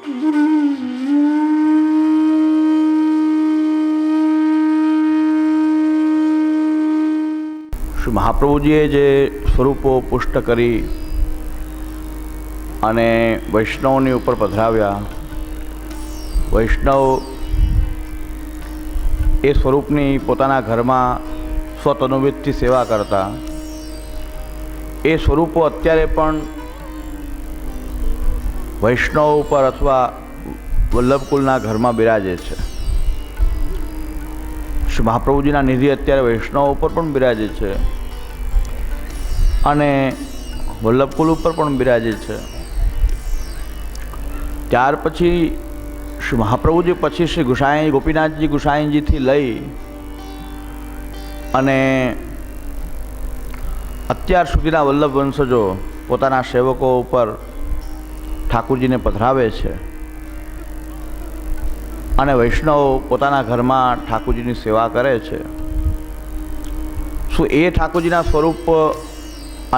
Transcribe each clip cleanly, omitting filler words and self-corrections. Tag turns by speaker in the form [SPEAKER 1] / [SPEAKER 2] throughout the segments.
[SPEAKER 1] શ્રી મહાપ્રભુજીએ જે સ્વરૂપો પુષ્ટ કરી અને વૈષ્ણવની ઉપર પધરાવ્યા, વૈષ્ણવ એ સ્વરૂપની પોતાના ઘરમાં સ્વતનુવિતથી સેવા કરતા, એ સ્વરૂપો અત્યારે પણ વૈષ્ણવ ઉપર અથવા વલ્લભકુલના ઘરમાં બિરાજે છે. શ્રી મહાપ્રભુજીના નિધિ અત્યારે વૈષ્ણવ ઉપર પણ બિરાજે છે અને વલ્લભકુલ ઉપર પણ બિરાજે છે. ત્યાર પછી શ્રી મહાપ્રભુજી પછી શ્રી ગુસાઈ ગોપીનાથજી ગુસાઈજીથી લઈ અને અત્યાર સુધીના વલ્લભ વંશજો પોતાના સેવકો ઉપર ઠાકુરજીને પધરાવે છે અને વૈષ્ણવ પોતાના ઘરમાં ઠાકુરજીની સેવા કરે છે. શું એ ઠાકુરજીના સ્વરૂપ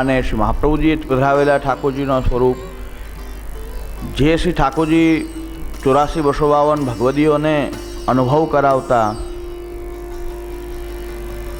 [SPEAKER 1] અને શ્રી મહાપ્રભુજીએ પધરાવેલા ઠાકોરજીનો સ્વરૂપ, જે શ્રી ઠાકોરજી 8452 ભગવદીઓને અનુભવ કરાવતા,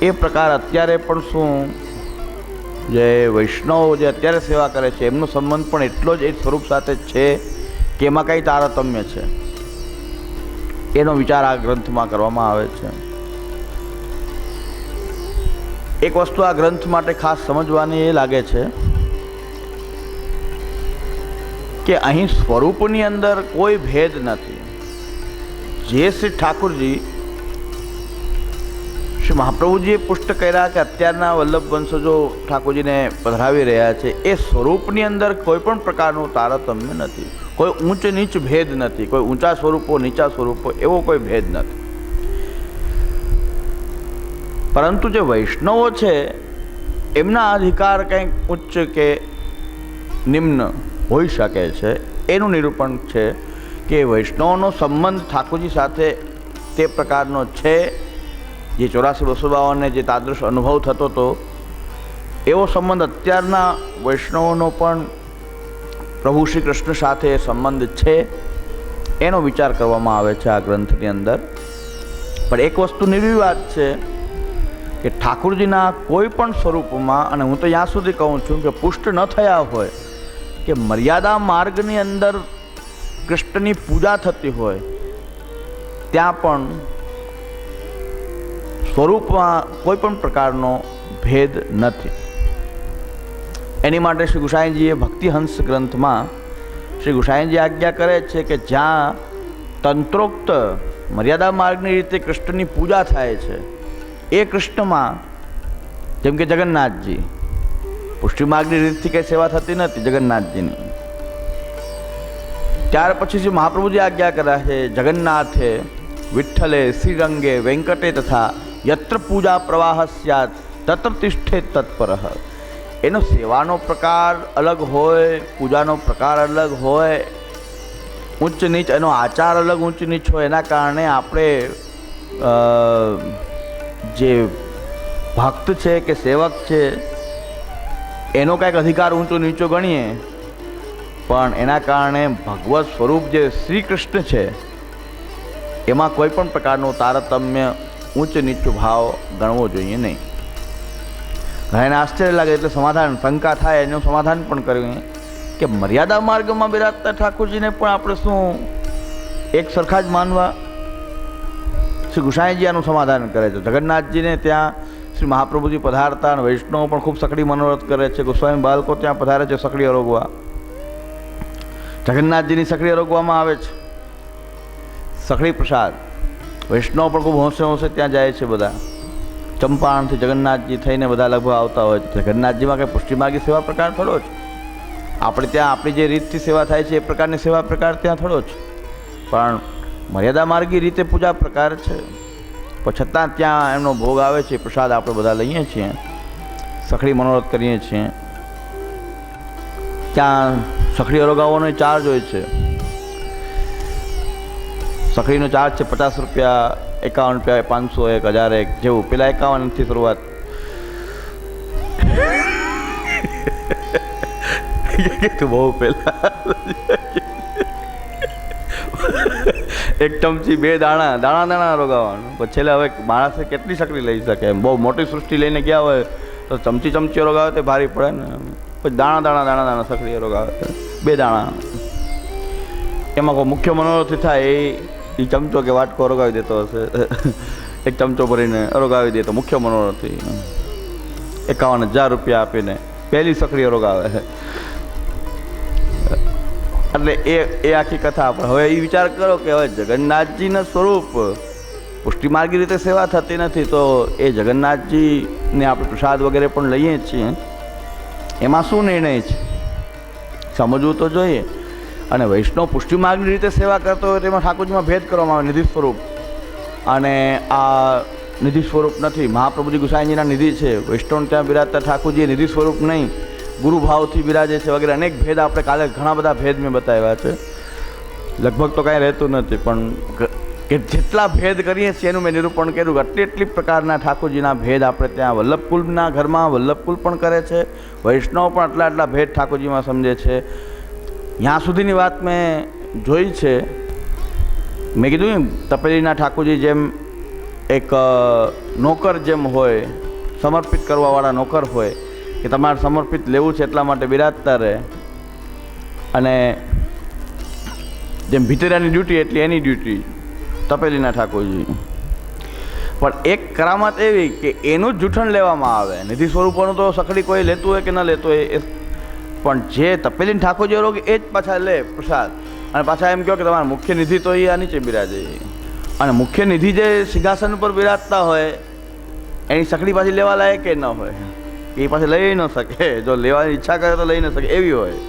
[SPEAKER 1] એ પ્રકાર અત્યારે પણ શું જે વૈષ્ણવ જે અત્યારે સેવા કરે છે એમનો સંબંધ પણ એટલો જ એ સ્વરૂપ સાથે છે કે એમાં કંઈ તારતમ્ય છે, એનો વિચાર આ ગ્રંથમાં કરવામાં આવે છે. એક વસ્તુ આ ગ્રંથ માટે ખાસ સમજવાની એ લાગે છે કે અહીં સ્વરૂપની અંદર કોઈ ભેદ નથી. જે શ્રી ઠાકુરજી શ્રી મહાપ્રભુજીએ પુષ્ટ કર્યા કે અત્યારના વલ્લભ વંશજો ઠાકોરજીને પધરાવી રહ્યા છે, એ સ્વરૂપની અંદર કોઈ પણ પ્રકારનું તારતમ્ય નથી, કોઈ ઊંચ નીચ ભેદ નથી, કોઈ ઊંચા સ્વરૂપો નીચા સ્વરૂપો એવો કોઈ ભેદ નથી. પરંતુ જે વૈષ્ણવો છે એમના અધિકાર કંઈક ઉચ્ચ કે નિમ્ન હોઈ શકે છે. એનું નિરૂપણ છે કે વૈષ્ણવનો સંબંધ ઠાકોરજી સાથે તે પ્રકારનો છે જે 8452 જે તાદૃશ અનુભવ થતો હતો એવો સંબંધ અત્યારના વૈષ્ણવોનો પણ પ્રભુ શ્રી કૃષ્ણ સાથે સંબંધ છે. એનો વિચાર કરવામાં આવે છે આ ગ્રંથની અંદર. પણ એક વસ્તુ નિર્વિવાદ છે કે ઠાકુરજીના કોઈ પણ સ્વરૂપમાં, અને હું તો ત્યાં સુધી કહું છું કે પુષ્ટ ન થયા હોય કે મર્યાદા માર્ગની અંદર કૃષ્ણની પૂજા થતી હોય, ત્યાં પણ સ્વરૂપમાં કોઈ પણ પ્રકારનો ભેદ નથી. એની માટે શ્રી ગુસાઈજીએ ભક્તિહંસ ગ્રંથમાં શ્રી ગુસાઈજી આજ્ઞા કરે છે કે જ્યાં તંત્રોક્ત મર્યાદા માર્ગની રીતે કૃષ્ણની પૂજા થાય છે એ કૃષ્ણમાં, જેમ કે જગન્નાથજી, પુષ્ટિ માર્ગની રીતથી કંઈ સેવા થતી નથી જગન્નાથજીની. ત્યાર પછી શ્રી મહાપ્રભુજી આજ્ઞા કર્યા છે જગન્નાથે વિઠ્ઠલે શ્રીરંગે વેંકટે તથા યત્ર પૂજા પ્રવાહ સ્યાત તત્ર તિષ્ઠે તત્પરઃ. એનો સેવાનો પ્રકાર અલગ હોય, પૂજાનો પ્રકાર અલગ હોય, ઉચ્ચ નીચ એનો આચાર અલગ ઊંચ નીચ હોય. એના કારણે આપણે જે ભક્ત છે કે સેવક છે એનો કાંઈક અધિકાર ઊંચો નીચો ગણીએ, પણ એના કારણે ભગવત સ્વરૂપ જે શ્રી કૃષ્ણ છે એમાં કોઈ પણ પ્રકારનું તારતમ્ય ઉચ્ચ નીચો ભાવ ગણવો જોઈએ નહીં. ઘણાને આશ્ચર્ય લાગે એટલે સમાધાન, શંકા થાય એનું સમાધાન પણ કર્યું કે મર્યાદા માર્ગમાં બિરાજતા ઠાકોરજીને પણ આપણે શું એક સરખા જ માનવા? શ્રી ગુસાઈજી આનું સમાધાન કરે છે. જગન્નાથજીને ત્યાં શ્રી મહાપ્રભુજી પધારતા અને વૈષ્ણવ પણ ખૂબ સખડી મનોરથ કરે છે. ગોસ્વામી બાળકો ત્યાં પધારે છે સખડી અરોગવા. જગન્નાથજીની સખડી અરોગવામાં આવે છે, સખડી પ્રસાદ. વૈષ્ણવ પણ ખૂબ હોંશે હોંશે ત્યાં જાય છે. બધા ચંપારણથી જગન્નાથજી થઈને બધા લગભગ આવતા હોય છે. જગન્નાથજીમાં કંઈ પુષ્ટિમાર્ગી સેવા પ્રકાર થોડો જ, આપણે ત્યાં આપણી જે રીતથી સેવા થાય છે એ પ્રકારની સેવા પ્રકાર ત્યાં થોડો જ, પણ મર્યાદા માર્ગી રીતે પૂજા પ્રકાર છે. પણ છતાં ત્યાં એમનો ભોગ આવે છે, પ્રસાદ આપણે બધા લઈએ છીએ, સખડી મનોરથ કરીએ છીએ. ત્યાં સખડી અરોગાવાનો ચાર્જ હોય છે. સખડીનો ચાર્જ છે 50 રૂપિયા, 51 રૂપિયા, 500, 1001 જેવું. પેલા 51થી શરૂઆત. બહુ પેલા એક ચમચી 2 દાણા દાણા દાણા રોગાવાનું. પછી છેલ્લે હવે માણસે કેટલી સકડી લઈ શકે? એમ બહુ મોટી સૃષ્ટિ લઈને ગયા હોય તો ચમચી ચમચી રોગાવે તો ભારી પડે ને. પછી દાણા દાણા દાણા દાણા સકડી રોગાવે, 2 દાણા. એમાં કોઈ મુખ્ય મનોરથ થાય એ ચમચો કે વાટકો રોગાવી દેતો હશે. એક ચમચો ભરીને રોગાવી દે તો મુખ્ય મનોરથી 51,000 રૂપિયા આપીને પહેલી સકડી રોગાવે. એટલે એ આખી કથા. પણ હવે એ વિચાર કરો કે હવે જગન્નાથજીના સ્વરૂપ પુષ્ટિમાર્ગી રીતે સેવા થતી નથી, તો એ જગન્નાથજીને આપણે પ્રસાદ વગેરે પણ લઈએ છીએ, એમાં શું નિર્ણય છે સમજવું તો જોઈએ. અને વૈષ્ણવ પુષ્ટિમાર્ગની રીતે સેવા કરતો હોય તેમાં ઠાકોરજીમાં ભેદ કરવામાં આવે. નિધિ સ્વરૂપ અને આ નિધિ સ્વરૂપ નથી. મહાપ્રભુજી ગુસાઈજીના નિધિ છે, વૈષ્ણવ ત્યાં બિરાજતા ઠાકોરજી નિધિ સ્વરૂપ નહીં, ગુરુભાવથી બિરાજે છે વગેરે અનેક ભેદ આપણે કાલે ઘણા બધા ભેદ મેં બતાવ્યા છે. લગભગ તો કાંઈ રહેતું નથી, પણ કે જેટલા ભેદ કરીએ છીએ એનું મેં નિરૂપણ કર્યું. એટલી પ્રકારના ઠાકોરજીના ભેદ આપણે ત્યાં વલ્લભકુલના ઘરમાં વલ્લભકુલ પણ કરે છે, વૈષ્ણવ પણ આટલા ભેદ ઠાકોરજીમાં સમજે છે. ત્યાં સુધીની વાત મેં જોઈ છે. મેં કીધું ને તપેલીના ઠાકોરજી જેમ એક નોકર જેમ હોય, સમર્પિત કરવાવાળા નોકર હોય કે તમારે સમર્પિત લેવું છે એટલા માટે બિરાજતા રહે, અને જેમ ભીતરિયાની ડ્યુટી એટલી એની ડ્યુટી તપેલીના ઠાકોરજી. પણ એક કરામત એવી કે એનું જ જૂઠણ લેવામાં આવે. નિધિ સ્વરૂપોનું તો સખડી કોઈ લેતું હોય કે ન લેતું હોય, પણ જે તપેલીના ઠાકોરજી રોગ એ જ પાછા લે પ્રસાદ. અને પાછા એમ કહો કે તમારા મુખ્ય નિધિ તો એ આ નીચે બિરાજે. અને મુખ્ય નિધિ જે સિંહાસન ઉપર બિરાજતા હોય એની સખડી પાછી લેવા લાયક કે ન હોય, એ પાછી લઈ ન શકે. જો લેવાની ઈચ્છા કરે તો લઈ ન શકે એવી હોય.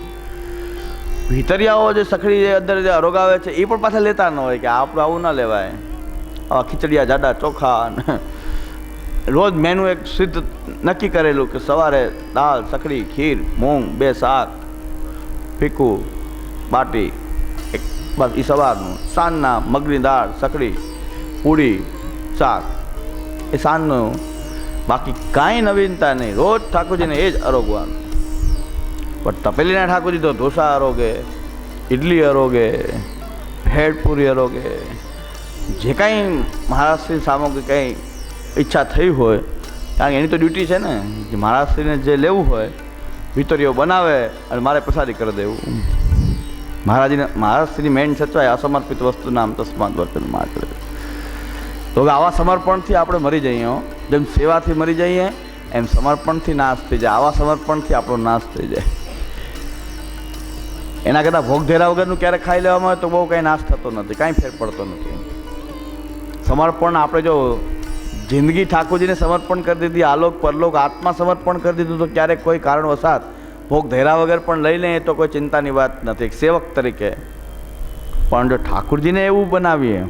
[SPEAKER 1] ભીતરિયાઓ જે સખડી જે અંદર જે અરોગાવે છે એ પણ પાછા લેતા ન હોય કે આપણું આવું ના લેવાય. આવા ખીચડિયા જાડા ચોખા રોજ મેનુ એક સિદ્ધ નક્કી કરેલું કે સવારે દાળ સખડી ખીર મૂંગ 2 શાક ફીકું બાટી એક બસ એ સવારનું. સાંજના મગની દાળ સખડી પૂરી શાક એ સાંજનું. બાકી કાંઈ નવીનતા નહીં, રોજ ઠાકોરજીને એ જ અરોગવાનું. પણ તપેલીના ઠાકોરજી તો ઢોસા અરોગે, ઇડલી અરોગે, ભેળપુરી અરોગે, જે કાંઈ મહારાષ્ટ્રની સામગ્રી કંઈ ઈચ્છા થઈ હોય, કારણ કે એની તો ડ્યુટી છે ને, જે મહારાષ્ટ્રીને જે લેવું હોય ભીતરીઓ બનાવે અને મારે પ્રસાદી કરી દેવું. મહારાષ્ટ્રની મેન સચવાય અસમર્પિત વસ્તુ નામ તસ્માત વર્તન માત્ર. તો આવા સમર્પણથી આપણે મરી જઈએ. જેમ સેવાથી મરી જઈએ એમ સમર્પણથી નાશ થઈ જાય. આવા સમર્પણથી આપણો નાશ થઈ જાય. એના કરતાં ભોગ ધેરા વગરનું ક્યારેક ખાઈ લેવામાં આવે તો બહુ કાંઈ નાશ થતો નથી, કાંઈ ફેર પડતો નથી. સમર્પણ આપણે જો જિંદગી ઠાકોરજીને સમર્પણ કરી દીધી, આલોક પરલોક આત્મા સમર્પણ કરી દીધું, તો ક્યારેક કોઈ કારણવશાત ભોગ ધેરા વગર પણ લઈ લઈએ તો કોઈ ચિંતાની વાત નથી એક સેવક તરીકે. પણ જો ઠાકોરજીને એવું બનાવીએ,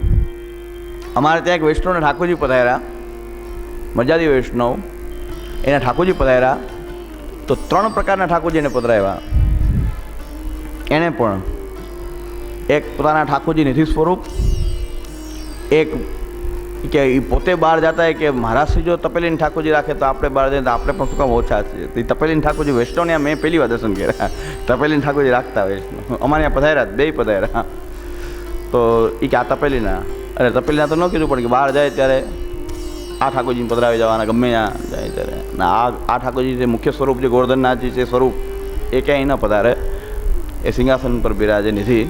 [SPEAKER 1] અમારે ત્યાં એક વૈષ્ણવને ઠાકોરજી પધાર્યા, મજાદી વૈષ્ણવ, એના ઠાકોરજી પધાર્યા તો 3 પ્રકારના ઠાકોરજીને પધરાવ્યા. એને પણ એક પોતાના ઠાકોરજી નિધિ સ્વરૂપ, એક કે એ પોતે બહાર જતા હોય કે મહારાષ્ટ્રી જો તપેલીને ઠાકોરજી રાખે તો આપણે બહાર જઈએ તો આપણે પણ શું કામ ઓછા છીએ. તો એ તપેલીને ઠાકોરજી વૈષ્ણવને મેં પહેલી વાર દર્શન કર્યા. તપેલીને ઠાકોરજી રાખતા વૈષ્ણવ અમારે ત્યાં પધાર્યા, 2 પધાર્યા. તો એ કે આ તપેલીના, અરે તપેલીના તો ન કીધું, પણ કે બહાર જાય ત્યારે આ ઠાકોરજીને પધરાવી જવાના ગમે ત્યાં જાય ત્યારે. ને આ ઠાકોરજી જે મુખ્ય સ્વરૂપ જે ગોવર્ધનનાથજી છે સ્વરૂપ, એ ક્યાંય ન પધારે, એ સિંહાસન પર બિરાજે નિધિ.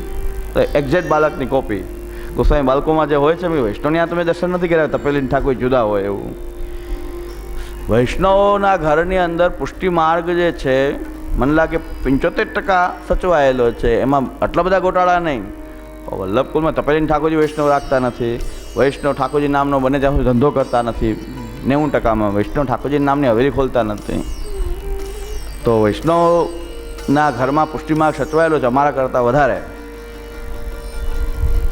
[SPEAKER 1] તો એક્ઝેક્ટ બાલકની કોપી ગોસ્વામી બાળકોમાં જે હોય છે, વૈષ્ણવની તમે દર્શન નથી કર્યા, તપેલી ઠાકોર જુદા હોય એવું. વૈષ્ણવના ઘરની અંદર પુષ્ટિ માર્ગ જે છે મને લાગે 75% સચવાયેલો છે, એમાં આટલા બધા ગોટાળા નહીં. વલ્લભકુલમાં તપેલી ઠાકોરજી વૈષ્ણવ રાખતા નથી, વૈષ્ણવ ઠાકોરજી નામનો બને ત્યાં સુધી ધંધો કરતા નથી. 90%માં વૈષ્ણવ ઠાકોરજી નામની હવેલી ખોલતા નથી. તો વૈષ્ણવના ઘરમાં પુષ્ટિ માર્ગ સચવાયેલો છે અમારા કરતાં વધારે.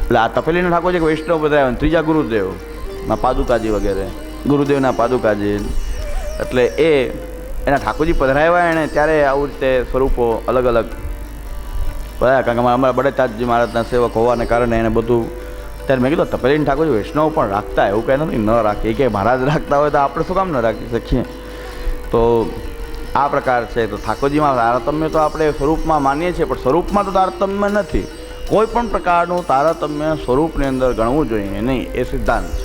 [SPEAKER 1] એટલે આ તપેલીના ઠાકોરજી વૈષ્ણવ બધા, ત્રીજા ગુરુદેવના પાદુકાજી વગેરે, ગુરુદેવના પાદુકાજી. એટલે એના ઠાકોરજી પધરાવ્યા એણે ત્યારે આવું રીતે સ્વરૂપો અલગ અલગ બધા. કારણ કે અમારા બળેતાજી મહારાજના સેવક હોવાને કારણે એને બધું. ત્યારે મેં કીધું તપેલીના ઠાકોરજી વૈષ્ણવ પણ રાખતા, એવું કંઈ નથી ન રાખીએ, કે મહારાજ રાખતા હોય તો આપણે શું કામ ન રાખી શકીએ. તો આ પ્રકાર છે. તો ઠાકોરજીમાં તારતમ્ય તો આપણે સ્વરૂપમાં માનીએ છીએ, પણ સ્વરૂપમાં તો તારતમ્ય નથી, કોઈ પણ પ્રકારનું તારતમ્ય સ્વરૂપની અંદર ગણવું જોઈએ નહીં, એ સિદ્ધાંત છે.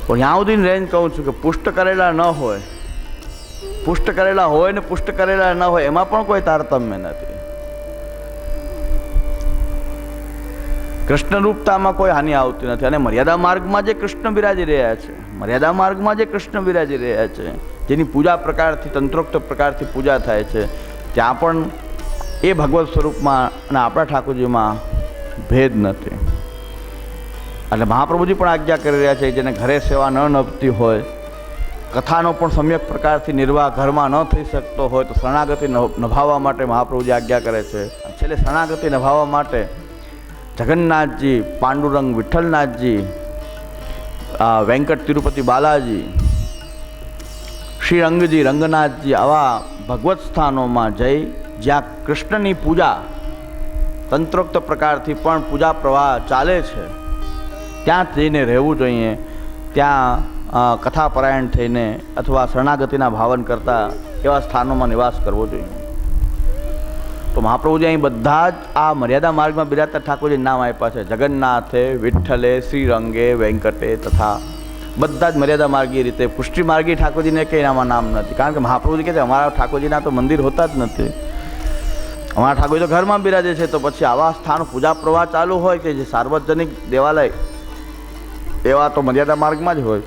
[SPEAKER 1] પણ ત્યાં સુધી રેન્જ કહું છું કે પુષ્ટ કરેલા ન હોય, પુષ્ટ કરેલા હોય ને પુષ્ટ કરેલા ન હોય એમાં પણ કોઈ તારતમ્ય નથી. કૃષ્ણ રૂપતામાં કોઈ હાનિ આવતી નથી. અને મર્યાદા માર્ગમાં જે કૃષ્ણ બિરાજી રહ્યા છે, મર્યાદા માર્ગમાં જે કૃષ્ણ બિરાજી રહ્યા છે, જેની પૂજા પ્રકારથી તંત્રોક્ત પ્રકારથી પૂજા થાય છે, ત્યાં પણ એ ભગવત સ્વરૂપમાં અને આપણા ઠાકોરજીમાં ભેદ નથી. એટલે મહાપ્રભુજી પણ આજ્ઞા કરી રહ્યા છે, જેને ઘરે સેવા ન નભતી હોય, કથાનો પણ સમ્યક પ્રકારથી નિર્વાહ ઘરમાં ન થઈ શકતો હોય, તો શરણાગતિ નભાવવા માટે મહાપ્રભુજી આજ્ઞા કરે છે. છેલ્લે શરણાગતિ નભાવવા માટે જગન્નાથજી, પાંડુરંગ વિઠ્ઠલનાથજી, વેંકટ તિરુપતિ બાલાજી, શ્રીરંગજી, રંગનાથજી, આવા ભગવત સ્થાનોમાં જઈ જ્યાં કૃષ્ણની પૂજા તંત્રોક્ત પ્રકારથી પણ પૂજા પ્રવાહ ચાલે છે, ત્યાં જઈને રહેવું જોઈએ. ત્યાં કથાપરાયણ થઈને અથવા શરણાગતિના ભાવન કરતા એવા સ્થાનોમાં નિવાસ કરવો જોઈએ. તો મહાપ્રભુજી અહીં બધા જ આ મર્યાદા માર્ગમાં બિરાજતા ઠાકોરજી નામ આપ્યા છે. જગન્નાથે, વિઠ્ઠલે, શ્રીરંગે, વેંકટે તથા બધા જ મર્યાદા માર્ગી રીતે. પુષ્ટિ માર્ગી ઠાકોરજીને કંઈ એનામાં નામ નથી, કારણ કે મહાપ્રભુજી કહે છે અમારા ઠાકોરજીના તો મંદિર હોતા જ નથી, અમારા ઠાકોરજી તો ઘરમાં બિરાજે છે. તો પછી આવા સ્થાન પૂજા પ્રવાહ ચાલુ હોય કે જે સાર્વજનિક દેવાલય, એવા તો મર્યાદા માર્ગમાં જ હોય.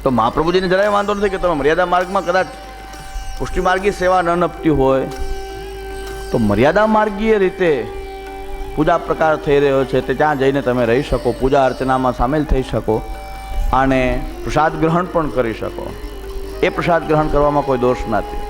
[SPEAKER 1] તો મહાપ્રભુજીને જરાય વાંધો નથી કે તમે મર્યાદા માર્ગમાં કદાચ પુષ્ટિ માર્ગી સેવા ન નપતી હોય તો મર્યાદા માર્ગીય રીતે પૂજા પ્રકાર થઈ રહ્યો છે તે ત્યાં જઈને તમે રહી શકો, પૂજા અર્ચનામાં સામેલ થઈ શકો અને પ્રસાદ ગ્રહણ પણ કરી શકો. એ પ્રસાદ ગ્રહણ કરવામાં કોઈ દોષ નથી.